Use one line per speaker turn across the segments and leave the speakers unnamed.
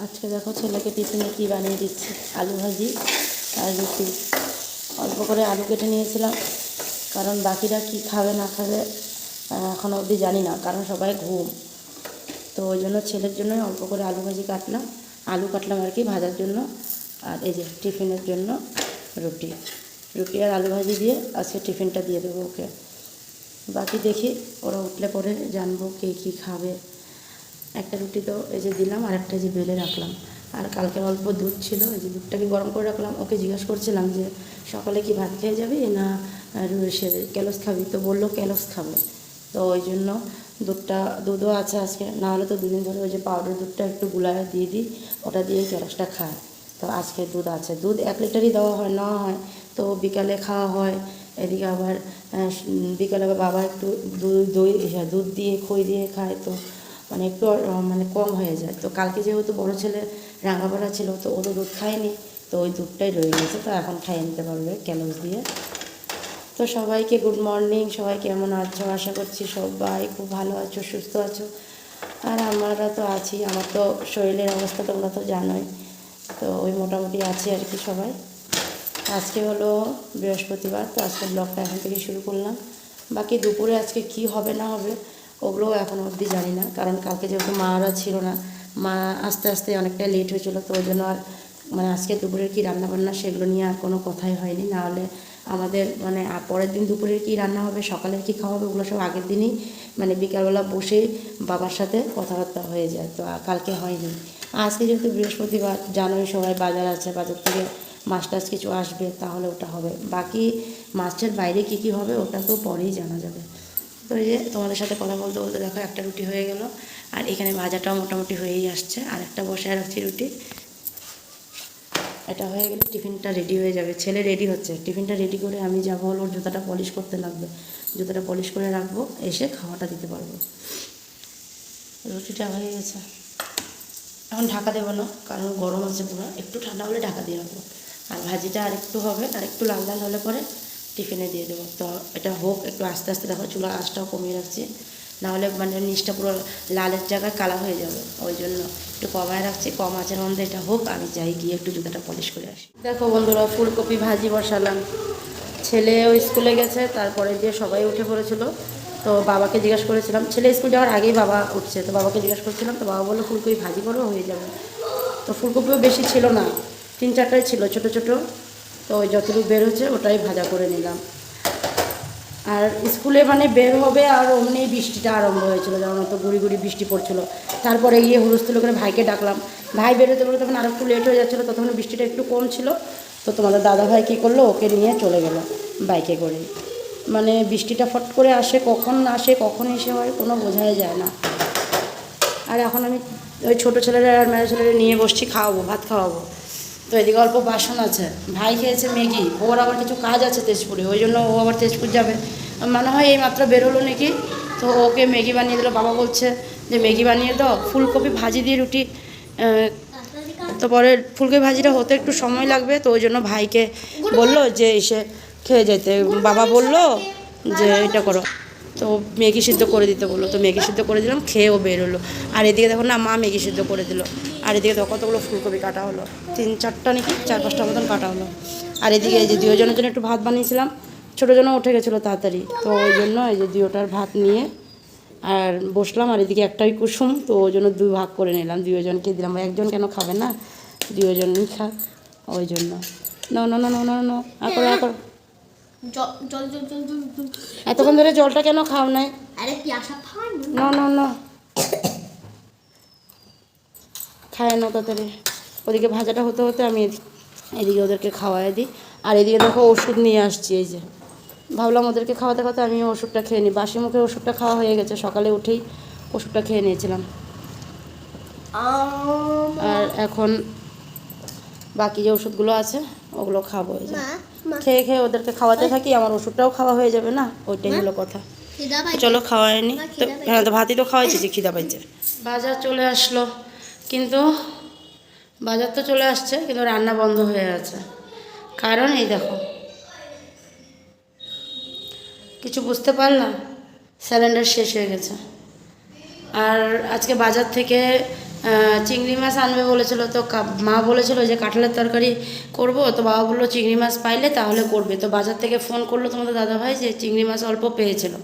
আজকে দেখো ছেলেকে টিফিনে কী বানিয়ে দিচ্ছি, আলু ভাজি আর রুটি। অল্প করে আলু কেটে নিয়েছিলাম, কারণ বাকিরা কি খাবে না খাবে এখনও অবধি জানি না, কারণ সবাই ঘুম। তো ওই জন্য ছেলের জন্যই অল্প করে আলু ভাজি কাটলাম, আলু কাটলাম আর কি ভাজার জন্য। আর এই যে টিফিনের জন্য রুটি রুটি আর আলু ভাজি দিয়ে আজকে টিফিনটা দিয়ে দেবো ওকে। বাকি দেখি ওরা উঠলে পরে জানবো কে কী খাবে। একটা রুটি তো এই যে দিলাম, আর একটা যে বেলে রাখলাম। আর কালকে অল্প দুধ ছিল, এই যে দুধটাকে গরম করে রাখলাম। ওকে জিজ্ঞাসা করছিলাম যে সকালে কি ভাত খেয়ে যাবি না সে ক্যালস খাবি, তো বললো ক্যালস খাবে। তো ওই জন্য দুধও আছে আজকে, না হলে তো দুদিন ধরে ওই যে পাউডার দুধটা একটু গুলায় দিয়ে দিই, ওটা দিয়ে ক্যালসটা খায়। তো আজকে দুধ আছে, দুধ 1 লিটারই নেওয়া হয়। তো বিকালে খাওয়া হয়। এদিকে আবার বিকালে আবার বাবা একটু দুধ দিয়ে খই দিয়ে খায়, তো মানে একটু মানে কম হয়ে যায়। তো কালকে যেহেতু বড় ছেলে রাঙাপাড়া ছিল, তো ও তো দুধ খায়নি, তো ওই দুধটাই রয়ে গেছে, তো এখন খাইয়ে নিতে পারবে ক্যালস দিয়ে। তো সবাইকে গুড মর্নিং, সবাই কেমন আছো? আশা করছি সবাই খুব ভালো আছো, সুস্থ আছো। আর আমরা তো আছি, আমার তো শরীরের অবস্থা তোমরা তো জানোই। তো ওই মোটামুটি আছি আর কি সবাই। আজকে হলো বৃহস্পতিবার, তো আজকে ব্লগটা এখন থেকে শুরু করলাম। বাকি দুপুরে আজকে কি হবে না হবে ওগুলোও এখনও অবধি জানি না, কারণ কালকে যেহেতু মারা ছিল না, মা আস্তে আস্তে অনেকটাই লেট হয়েছিলো, তো ওই জন্য আর মানে আজকে দুপুরের কী রান্নাবান্না সেগুলো নিয়ে আর কোনো কথাই হয়নি। নাহলে আমাদের মানে পরের দিন দুপুরের কী রান্না হবে, সকালের কী খাওয়া হবে, ওগুলো সব আগের দিনই মানে বিকালবেলা বসেই বাবার সাথে কথাবার্তা হয়ে যায়। তো কালকে হয়নি। আজকে যেহেতু বৃহস্পতিবার, জানোই সবাই বাজার আছে, বাজার থেকে মাছ টাছ কিছু আসবে, তাহলে ওটা হবে। বাকি মাছের বাইরে কী কী হবে ওটা তো পরেই জানা যাবে। তো এই যে তোমাদের সাথে কথা বলতে বলতে দেখো একটা রুটি হয়ে গেল, আর এখানে ভাজাটাও মোটামুটি হয়েই আসছে, আর একটা বসায় রাখছি রুটি। এটা হয়ে গেলে টিফিনটা রেডি হয়ে যাবে। ছেলে রেডি হচ্ছে, টিফিনটা রেডি করে আমি যাবো হলো ওর জুতাটা পলিশ করতে লাগবে, জুতাটা পলিশ করে রাখবো, এসে খাওয়াটা দিতে পারবো। রুটিটা হয়ে গেছে, এখন ঢাকা দেবো না, কারণ গরম আছে পুরো, একটু ঠান্ডা হলে ঢাকা দিয়ে রাখবো। আর ভাজিটা আরেকটু হবে, আর একটু লাল লাল হলে পরে টিফিনে দিয়ে দেবো। তো এটা হোক, একটু আস্তে আস্তে দেখো চুলার আঁচটাও কমিয়ে রাখছি, নাহলে মানে নিচটা পুরো লালের জায়গায় কালা হয়ে যাবে। ওই জন্য একটু কমায় রাখছি, কম আঁচের মধ্যে এটা হোক, আমি যাই গিয়ে একটু জুতাটা পলিশ করে আসি। দেখো বন্ধুরা, ফুলকপি ভাজি বসালাম। ছেলেও স্কুলে গেছে, তারপরে দিয়ে সবাই উঠে পড়েছিল। তো বাবাকে জিজ্ঞাসা করেছিলাম, ছেলে স্কুল যাওয়ার আগেই বাবা উঠছে, তো বাবাকে জিজ্ঞাসা করছিলাম, তো বাবা বললো ফুলকপি ভাজি করো, হয়ে যাবে। তো ফুলকপিও বেশি ছিল না, 3-4টাই ছিল ছোটো ছোটো, তো ওই যতটুকু বের হচ্ছে ওটাই ভাজা করে নিলাম। আর স্কুলে মানে বের হবে, আর অমনি বৃষ্টিটা আরম্ভ হয়েছিল, যেমন তো গুড়ি গুড়ি বৃষ্টি পড়ছিল। তারপরে গিয়ে হুলস্থুল করে ভাইকে ডাকলাম, ভাই বেরোতে বেরোতে তখন আর একটু লেট হয়ে যাচ্ছিলো, তখন বৃষ্টিটা একটু কম ছিল। তো তোমাদের দাদা ভাই কী করলো, ওকে নিয়ে চলে গেল বাইকে করে। মানে বৃষ্টিটা ফট করে আসে কখন এসে হয় কোনো বোঝাই যায় না। আর এখন আমি ওই ছোটো ছেলেরা আর মেয়ের ছেলেরা নিয়ে বসছি, খাওয়াবো, ভাত খাওয়াবো। তো এদিকে অল্প বাসন আছে, ভাই খেয়েছে ম্যাগি, ওর আবার কিছু কাজ আছে তেজপুরে, ওই জন্য ও আবার তেজপুর যাবে মনে হয়, এই মাত্র বেরোলো নাকি। তো ওকে ম্যাগি বানিয়ে দিল, বাবা বলছে যে ম্যাগি বানিয়ে দাও, ফুলকপি ভাজি দিয়ে রুটি। তো পরে ফুলকপি ভাজিটা হতে একটু সময় লাগবে, তো ওই জন্য ভাইকে বললো যে এসে খেয়ে যেতে। বাবা বলল যে এটা করো, তো ম্যাগি সিদ্ধ করে দিতে বললো, তো ম্যাগি সিদ্ধ করে দিলাম, খেয়ে ও বেরোলো। আর এদিকে দেখো না, মা ম্যাগি সিদ্ধ করে দিল। আর এদিকে দেখো কতগুলো ফুলকপি কাটা হলো, 3-4টা নাকি 4-5টা মতন কাটা হলো। আর এদিকে এই যে দুজনের জন্য একটু ভাত বানিয়েছিলাম, ছোটো জন্য উঠে গেছিলো তাড়াতাড়ি, তো ওই জন্য এই যে দুটার ভাত নিয়ে আর বসলাম। আর এদিকে একটাই কুসুম, তো ওই জন্য 2 ভাগ করে নিলাম, 2জনকে দিলাম, একজন কেন খাবে না, 2জনই খাক, ওই জন্য। না না না না না না আকর আকর, এতক্ষণ ধরে জলটা কেন খাও নাই? না না না, খায় না তাড়াতাড়ি। ওদিকে ভাজাটা হতে হতে আমি এদিকে ওদেরকে খাওয়াই দিই। আর এদিকে দেখো ওষুধ নিয়ে আসছি, এই যে ভাবলাম ওদেরকে খাওয়াতে খাওয়াতে আমি ওষুধটা খেয়ে নিই, বাসি মুখে ওষুধটা খাওয়া হয়ে গেছে, সকালে উঠেই ওষুধটা খেয়ে নিয়েছিলাম। আর এখন বাকি যে ওষুধগুলো আছে ওগুলো খাবো, এই যে খেয়ে খেয়ে ওদেরকে খাওয়াতে থাকি, আমার ওষুধটাও খাওয়া হয়ে যাবে না, ওইটাই হলো কথা। চলো খাওয়ায়নি তো, হ্যাঁ তো ভাতই তো খাওয়াইছি, যে খিদা পাইছে। বাজার চলে আসলো, কিন্তু বাজার তো চলে আসছে, কিন্তু রান্না বন্ধ হয়ে আছে। কারণ এই দেখো, কিছু বুঝতে পারলাম, সিলিন্ডার শেষ হয়ে গেছে। আর আজকে বাজার থেকে চিংড়ি মাছ আনবে বলেছিল, তো মা বলেছিল যে কাঁঠালের তরকারি করব, তো বাবা বললো চিংড়ি মাছ পাইলে তাহলে করবে। তো বাজার থেকে ফোন করলো তোমাদের দাদাভাই যে চিংড়ি মাছ অল্প পেয়েছিল,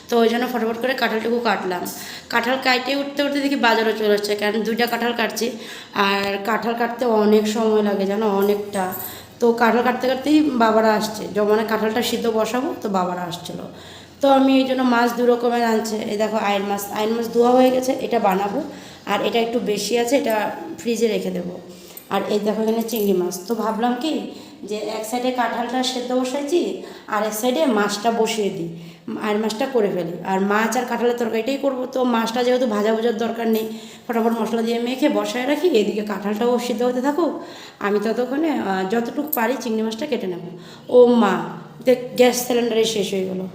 তো ওই জন্য ফটাফট করে কাঁঠালটুকু কাটলাম। কাঁঠাল কাটতে উঠতে উঠতে দেখি বাজারও চলে আসছে, কারণ 2টা কাঁঠাল কাটছি, আর কাঁঠাল কাটতে অনেক সময় লাগে জানো, অনেকটা। তো কাঁঠাল কাটতে কাটতেই বাবারা আসছে, মানে কাঁঠালটা সিদ্ধ বসাবো, তো বাবারা আসছিলো। তো আমি এই জন্য মাছ 2 রকমের আনছে। এই দেখো আইন মাছ ধোয়া হয়ে গেছে, এটা বানাবো। আর এটা একটু বেশি আছে, এটা ফ্রিজে রেখে দেবো। আর এই দেখো এখানে চিংড়ি মাছ। তো ভাবলাম কি যে এক সাইডে কাঁঠালটা সেদ্ধ বসাইছি, আর এক সাইডে মাছটা বসিয়ে দিই, আর মাছটা করে ফেলি। আর মাছ আর কাঁঠালের তরকারিটাই করবো, তো মাছটা যেহেতু ভাজা ভাজার দরকার নেই, ফটাফট মশলা দিয়ে মেখে বসায় রাখি, এদিকে কাঁঠালটাও সিদ্ধ হতে থাকুক, আমি ততক্ষণে যতটুকু পারি চিংড়ি মাছটা কেটে নেব। ও মা, দেখ গ্যাস সিলিন্ডারে শেষ হয়ে গেলো।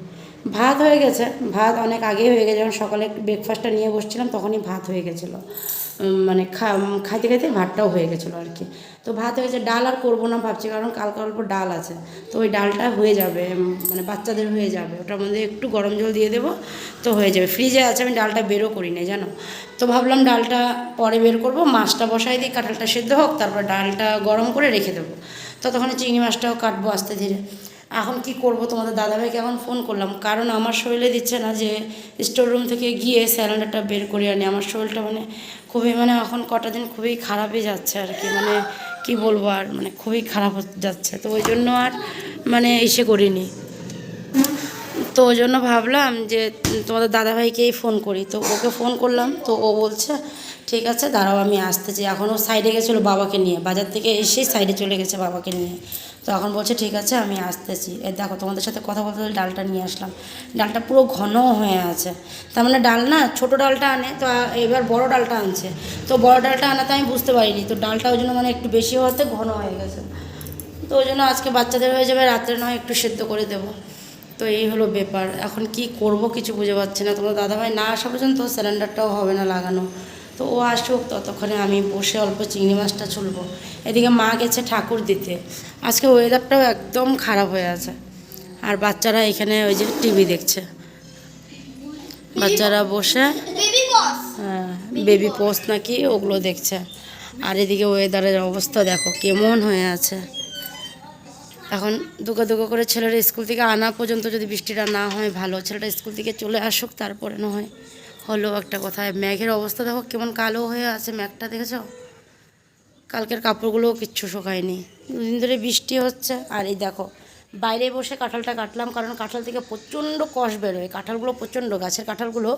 ভাত হয়ে গেছে, ভাত অনেক আগেই হয়ে গেছে, যখন সকালে ব্রেকফাস্টটা নিয়ে বসছিলাম তখনই ভাত হয়ে গেছিলো, মানে খাইতে খাইতে ভাতটাও হয়ে গেছিলো আর কি। তো ভাত হয়েছে, ডাল আর করবো না ভাবছি, কারণ কালকে অল্প ডাল আছে, তো ওই ডালটা হয়ে যাবে, মানে বাচ্চাদের হয়ে যাবে, ওটার মধ্যে একটু গরম জল দিয়ে দেবো, তো হয়ে যাবে। ফ্রিজে আছে, আমি ডালটা বেরও করি না জানো। তো ভাবলাম ডালটা পরে বের করবো, মাছটা বসাই দিই, কাঁঠালটা সেদ্ধ হোক, তারপর ডালটা গরম করে রেখে দেবো। ততক্ষণে চিংড়ি মাছটাও কাটবো আস্তে ধীরে। এখন কি করব, তোমাদের দাদাভাইকে এখন ফোন করলাম, কারণ আমার শরীরে দিচ্ছে না যে স্টোর রুম থেকে গিয়ে স্যালাডটা বের করে আনি। আমার শরীরটা মানে খুবই, মানে এখন কটা দিন খুবই খারাপই যাচ্ছে আর কি, মানে কি বলবো আর, মানে খুবই খারাপ যাচ্ছে। তো ওই জন্য আর মানে এসে করিনি। তো ওই জন্য ভাবলাম যে তোমাদের দাদাভাইকেই ফোন করি। তো ওকে ফোন করলাম, তো ও বলছে ঠিক আছে দাঁড়াও আমি আসতেছি। এখন ও সাইডে গেছিলো বাবাকে নিয়ে, বাজার থেকে এসেই সাইডে চলে গেছে বাবাকে নিয়ে। তো এখন বলছে ঠিক আছে আমি আসতেছি। এই দেখো তোমাদের সাথে কথা বলতে বলতে ডালটা নিয়ে আসলাম, ডালটা পুরো ঘন হয়ে আছে। তার মানে ডাল না, ছোটো ডালটা আনে, তো এবার বড় ডালটা আনছে। তো বড় ডালটা আনাতে আমি বুঝতে পারিনি, তো ডালটা ওই জন্য মানে একটু বেশি হওয়াতে ঘন হয়ে গেছে। তো ওই জন্য আজকে বাচ্চাদের হয়ে যাবে, রাত্রে নয় একটু সেদ্ধ করে দেবো। তো এই হলো ব্যাপার, এখন কি করব কিছু বুঝে পাচ্ছি না। তোমার দাদাভাই না আসা পর্যন্ত সিলিন্ডারটাও হবে না লাগানো। তো ও আসুক, ততক্ষণে আমি বসে অল্প চিংড়ি মাছটা ছুলবো। এদিকে মা গেছে ঠাকুর দিতে, আজকে ওয়েদারটাও একদম খারাপ হয়ে আছে। আর বাচ্চারা এখানে ওই যে টিভি দেখছে, বাচ্চারা বসে হ্যাঁ বেবি পোস্ট নাকি ওগুলো দেখছে। আর এদিকে ওয়েদারের অবস্থা দেখো কেমন হয়ে আছে। এখন দুগো দুগো করে ছেলের স্কুল থেকে আনা পর্যন্ত যদি বৃষ্টিটা না হয় ভালো, ছেলেটা স্কুল থেকে চলে আসুক তারপরে না হয় হলো একটা কথায়। মেঘের অবস্থা দেখো কেমন কালো হয়ে আছে, মেঘটা দেখেছ? কালকের কাপড়গুলোও কিচ্ছু শুকায়নি, 2 দিন ধরে বৃষ্টি হচ্ছে। আর এই দেখো বাইরে বসে কাঁঠালটা কাটলাম, কারণ কাঁঠাল থেকে প্রচণ্ড কষ বেরোয়, কাঁঠালগুলো প্রচণ্ড, গাছের কাঁঠালগুলো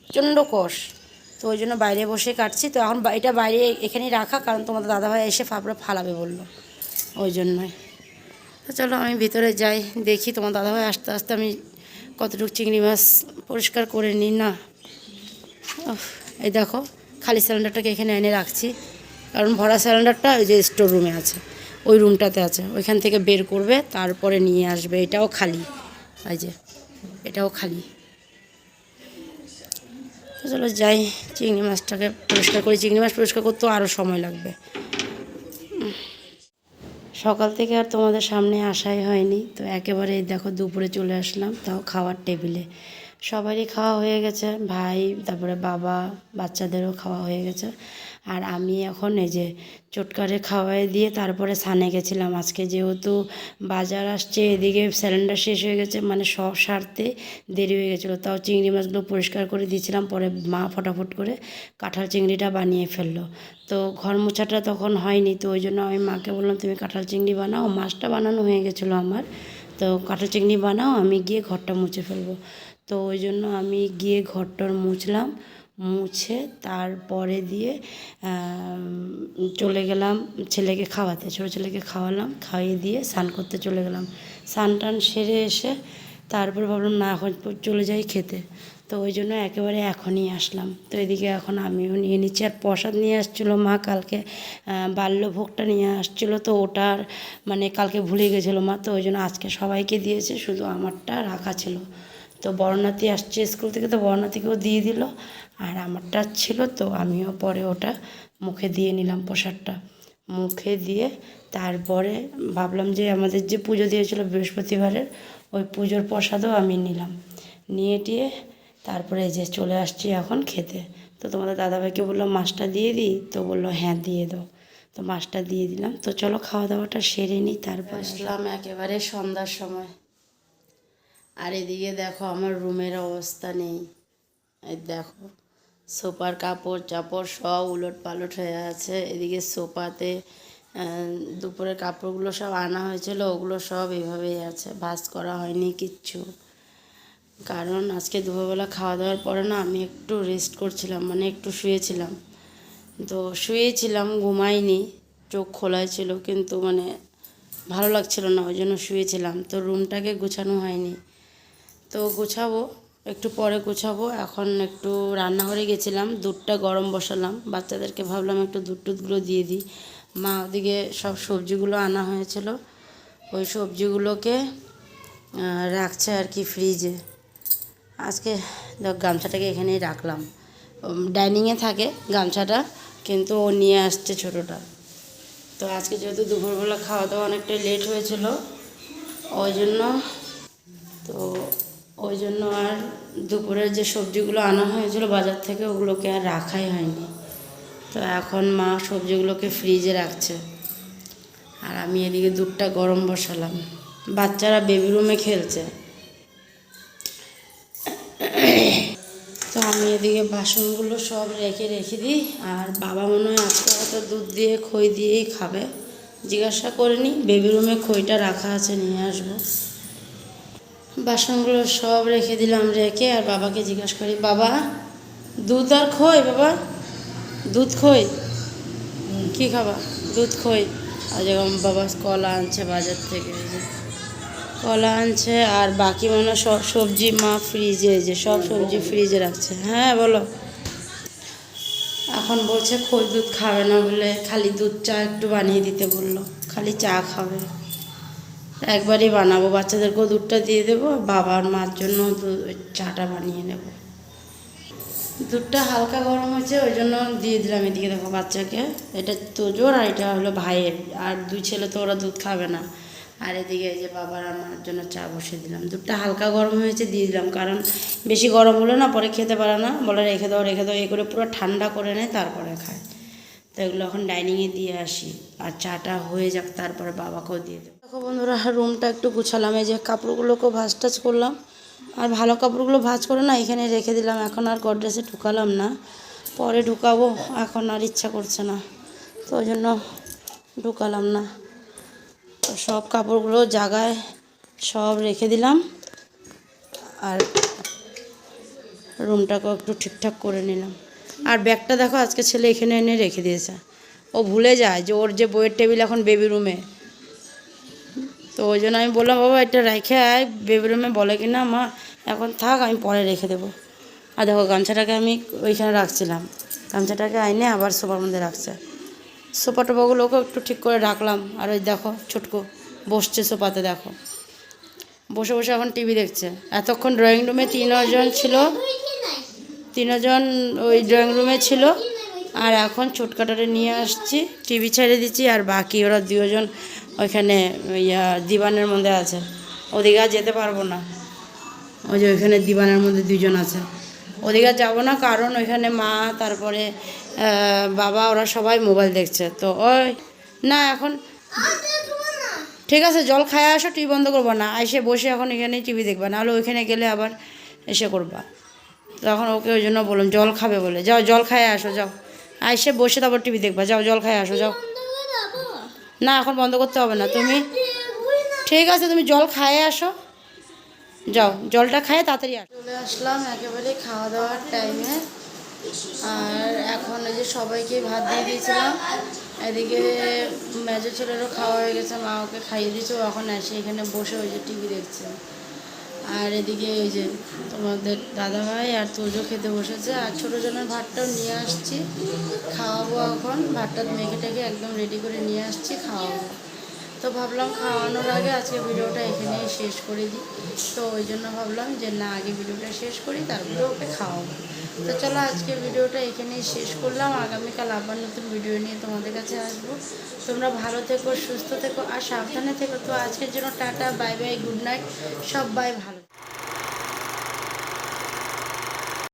প্রচণ্ড কষ। তো ওই জন্য বাইরে বসে কাটছি। তো এখন এটা বাইরে এখানেই রাখা, কারণ তোমাদের দাদাভাই এসে ফালাবে বললো, ওই জন্যই। তো চলো আমি ভিতরে যাই, দেখি তোমার দাদাভাই আস্তে আস্তে আমি কতটুকু চিংড়ি মাছ পরিষ্কার করে নিই না। এই দেখো খালি সিলিন্ডারটাকে এখানে এনে রাখছি, কারণ ভরা সিলিন্ডারটা ওই যে স্টোর রুমে আছে, ওই রুমটাতে আছে, ওইখান থেকে বের করবে তারপরে নিয়ে আসবে। এটাও খালি, এই যে এটাও খালি। তো চলো যাই চিংড়ি মাছটাকে পরিষ্কার করি, চিংড়ি মাছ পরিষ্কার করতেও আরও সময় লাগবে। সকাল থেকে আর তোমাদের সামনে আসাই হয়নি, তো একেবারে দেখো দুপুরে চলে আসলাম, তাও খাওয়ার টেবিলে। সবারই খাওয়া হয়ে গেছে, ভাই তারপরে বাবা বাচ্চাদেরও খাওয়া হয়ে গেছে। আর আমি এখন এই যে চটকারে খাওয়াই দিয়ে তারপরে সানে গেছিলাম। আজকে যেহেতু বাজার আসছে, এদিকে সিলিন্ডার শেষ হয়ে গেছে, মানে সব সারতে দেরি হয়ে গেছিলো। তাও চিংড়ি মাছগুলো পরিষ্কার করে দিয়েছিলাম, পরে মা ফটাফট করে কাঁঠাল চিংড়িটা বানিয়ে ফেললো। তো ঘর মোছাটা তখন হয়নি, তো ওই জন্য আমি মাকে বললাম তুমি কাঁঠাল চিংড়ি বানাও, মাছটা বানানো হয়ে গেছিলো আমার, তো কাঁঠাল চিংড়ি বানাও, আমি গিয়ে ঘরটা মুছে ফেলবো। তো ওই জন্য আমি গিয়ে ঘরটর মুছলাম, মুছে তারপরে দিয়ে চলে গেলাম ছেলেকে খাওয়াতে, ছোটো ছেলেকে খাওয়ালাম, খাইয়ে দিয়ে স্নান করতে চলে গেলাম। স্নান টান সেরে এসে তারপর ভাবলাম না এখন চলে যাই খেতে, তো ওই জন্য একেবারে এখনই আসলাম। তো এদিকে এখন আমিও নিয়ে নিচ্ছি। আর প্রসাদ নিয়ে আসছিলো মা কালকে, বাল্যভোগটা নিয়ে আসছিলো, তো ওটার মানে কালকে ভুলে গেছিলো মা, তো ওই জন্য আজকে সবাইকে দিয়েছে, শুধু আমারটা রাখা ছিল। তো বড়নাতি আসছে স্কুল থেকে, তো বড়নাতিকেও দিয়ে দিল, আর আমারটা ছিল, তো আমিও পরে ওটা মুখে দিয়ে নিলাম প্রসাদটা। মুখে দিয়ে তারপরে ভাবলাম যে আমাদের যে পুজো দিয়েছিল বৃহস্পতিবারের, ওই পুজোর প্রসাদও আমি নিলাম, নিয়ে টিয়ে তারপরে এই যে চলে আসছি এখন খেতে। তো তো তোমাদের দাদাভাইকে বললাম মাছটা দিয়ে দিই, তো বললো হ্যাঁ দিয়ে দাও। তো মাছটা দিয়ে দিলাম। তো চলো খাওয়া দাওয়াটা সেরে নিই, তারপর আসলাম একেবারে সন্ধ্যার সময়। আর এদিকে দেখো আমার রুমের অবস্থা নেই। এই দেখো সোফার কাপড় চাপড় সব উলট পালট হয়ে আছে। এদিকে সোফাতে দুপুরের কাপড়গুলো সব আনা হয়েছিল, ওগুলো সব এভাবেই আছে, ভাঁজ করা হয়নি কিচ্ছু। কারণ আজকে দুপুরবেলা খাওয়া দাওয়ার পরে না আমি একটু রেস্ট করছিলাম, মানে একটু শুয়েছিলাম। তো শুয়েছিলাম, ঘুমাইনি, চোখ খোলাই ছিল, কিন্তু মানে ভালো লাগছিল না, ওই জন্য শুয়েছিলাম। তো রুমটাকে গোছানো হয়নি, তো গোছাবো, একটু পরে গোছাবো। এখন একটু রান্নাঘরে গেছিলাম, দুধটা গরম বসালাম, বাচ্চাদেরকে ভাবলাম একটু দুধ টুধগুলো দিয়ে দিই। মা ওদিকে সব সবজিগুলো আনা হয়েছিল, ওই সবজিগুলোকে রাখছে আর কি ফ্রিজে। আজকে গামছাটাকে এখানেই রাখলাম, ডাইনিংয়ে থাকে গামছাটা, কিন্তু ও নিয়ে আসছে ছোটোটা। তো আজকে যেহেতু দুপুরবেলা খাওয়া দাওয়া অনেকটা লেট হয়েছিল, ওই জন্য আর দুপুরের যে সবজিগুলো আনা হয়েছিল বাজার থেকে ওগুলোকে আর রাখাই হয়নি। তো এখন মা সবজিগুলোকে ফ্রিজে রাখছে, আর আমি এদিকে দুধটা গরম বসালাম। বাচ্চারা বেবি রুমে খেলছে, তো আমি এদিকে বাসনগুলো সব রেখে দিই। আর বাবা মনে হয় আজকে হয়তো দুধ দিয়ে খই দিয়েই খাবে, জিজ্ঞাসা করিনি। বেবি রুমে খইটা রাখা আছে, নিয়ে আসবো। বাসনগুলো সব রেখে দিলাম, রেখে আর বাবাকে জিজ্ঞাসা করি, বাবা দুধ আর খই, বাবা দুধ খই কী খাবা? দুধ খই। আর যেরকম বাবা কলা আনছে বাজার থেকে, এই যে কলা আনছে, আর বাকি মানে সব সবজি মা ফ্রিজে, যে সব সবজি ফ্রিজে রাখছে। হ্যাঁ বলো। এখন বলছে খই দুধ খাবে না বলে, খালি দুধ চা একটু বানিয়ে দিতে বললো, খালি চা খাবে। একবারই বানাবো, বাচ্চাদেরকেও দুধটা দিয়ে দেবো, বাবার মার জন্য চাটা বানিয়ে নেব। দুধটা হালকা গরম হয়েছে, ওই জন্য দিয়ে দিলাম। এদিকে দেখো বাচ্চাকে, এটা তোজোর আর এটা হলো ভাইয়ের, আর দুই ছেলে তো ওরা দুধ খাবে না। আর এদিকে এই যে বাবার আর মার জন্য চা বসিয়ে দিলাম। দুধটা হালকা গরম হয়েছে দিয়ে দিলাম, কারণ বেশি গরম হলে না পরে খেতে পারে না, বলে রেখে দাও রেখে দাও, এই করে পুরো ঠান্ডা করে নেয় তারপরে খায়। তো এগুলো এখন ডাইনিংয়ে দিয়ে আসি, আর চাটা হয়ে যাক তারপরে বাবাকেও দিয়ে দেবো। দেখো বন্ধুরা, রুমটা একটু গুছালাম, এই যে কাপড়গুলোকেও ভাঁজ টাজ করলাম, আর ভালো কাপড়গুলো ভাঁজ করে না এখানে রেখে দিলাম। এখন আর গডরেজে ঢুকালাম না, পরে ঢুকাবো, এখন আর ইচ্ছা করছে না, তো ওই জন্য ঢুকালাম না। তো সব কাপড়গুলো জায়গায় সব রেখে দিলাম, আর রুমটাকেও একটু ঠিকঠাক করে নিলাম। আর ব্যাগটা দেখো আজকে ছেলে এখানে এনে রেখে দিয়েছে, ও ভুলে যায় যে ওর যে বইয়ের টেবিল এখন বেবি রুমে। তো ওই জন্য আমি বললাম, বাবা এটা রেখে আয় বেবি রুমে, বলে কি না মা এখন থাক, আমি পরে রেখে দেবো। আর দেখো গামছাটাকে আমি ওইখানে রাখছিলাম, গামছাটাকে আইনে আবার সোফার মধ্যে রাখছে। সোফা টোপাগুলোকেও একটু ঠিক করে রাখলাম। আর ওই দেখো ছোটকো বসছে সোফাতে, দেখো বসে বসে এখন টিভি দেখছে। এতক্ষণ ড্রয়িং রুমে তিনজন ওই ড্রয়িং রুমে ছিল, আর এখন ছোটকাটারে নিয়ে আসছি, টিভি ছেড়ে দিচ্ছি, আর বাকি ওরা দুজন ওইখানে দিবানের মধ্যে আছে। ওদিকে আর যেতে পারবো না, ওই যে ওইখানে দিবানের মধ্যে দুজন আছে, ওদিকে আর যাবো না, কারণ ওইখানে মা তারপরে বাবা ওরা সবাই মোবাইল দেখছে। তো ওই না এখন ঠিক আছে, জল খায় আসো, টিভি বন্ধ করবো না, এসে বসে এখন এখানেই টিভি দেখবা, নাহলে ওইখানে গেলে আবার এসে করবা। তখন ওকে ওই জন্য বললাম জল খাবে বলে, যাও জল খায় আসো, যাও এসে বসে তারপর টিভি দেখবা, যাও জল খায় আসো, যাও। না এখন বন্ধ করতে হবে না, তুমি ঠিক আছে তুমি জল খায় আসো, যাও জলটা খায় তাড়াতাড়ি আসো। চলে আসলাম একেবারে খাওয়া দাওয়ার টাইমে, আর এখন এই যে সবাইকে ভাত দিয়ে দিয়েছিলাম। এদিকে মেজো ছেলেরও খাওয়া হয়ে গেছে, মা ওকে খাইয়ে দিয়েছে, ও এখন এসে এখানে বসে ওই যে টিভি দেখছে। আর এদিকে এই যে তোমাদের দাদাভাই আর তোজো খেতে বসেছে, আর ছোটো জনের ভাতটাও নিয়ে আসছি, খাওয়াবো। এখন ভাতটা মেখে টেখে একদম রেডি করে নিয়ে আসছি, খাওয়াবো। তো ভাবলাম খাওয়ানোর আগে আজকে ভিডিওটা এখানেই শেষ করে দিই, তো ওই জন্য ভাবলাম যে না আগে ভিডিওটা শেষ করি তারপরে ওকে খাওয়াবো। তো চলো আজকে ভিডিওটা এখানেই শেষ করলাম, আগামীকাল আবার নতুন ভিডিও নিয়ে তোমাদের কাছে আসবো। তোমরা ভালো থেকো, সুস্থ থেকো, আর সাবধানে থেকো। তো আজকের জন্য tata, bye bye, good night, সবাই ভালো।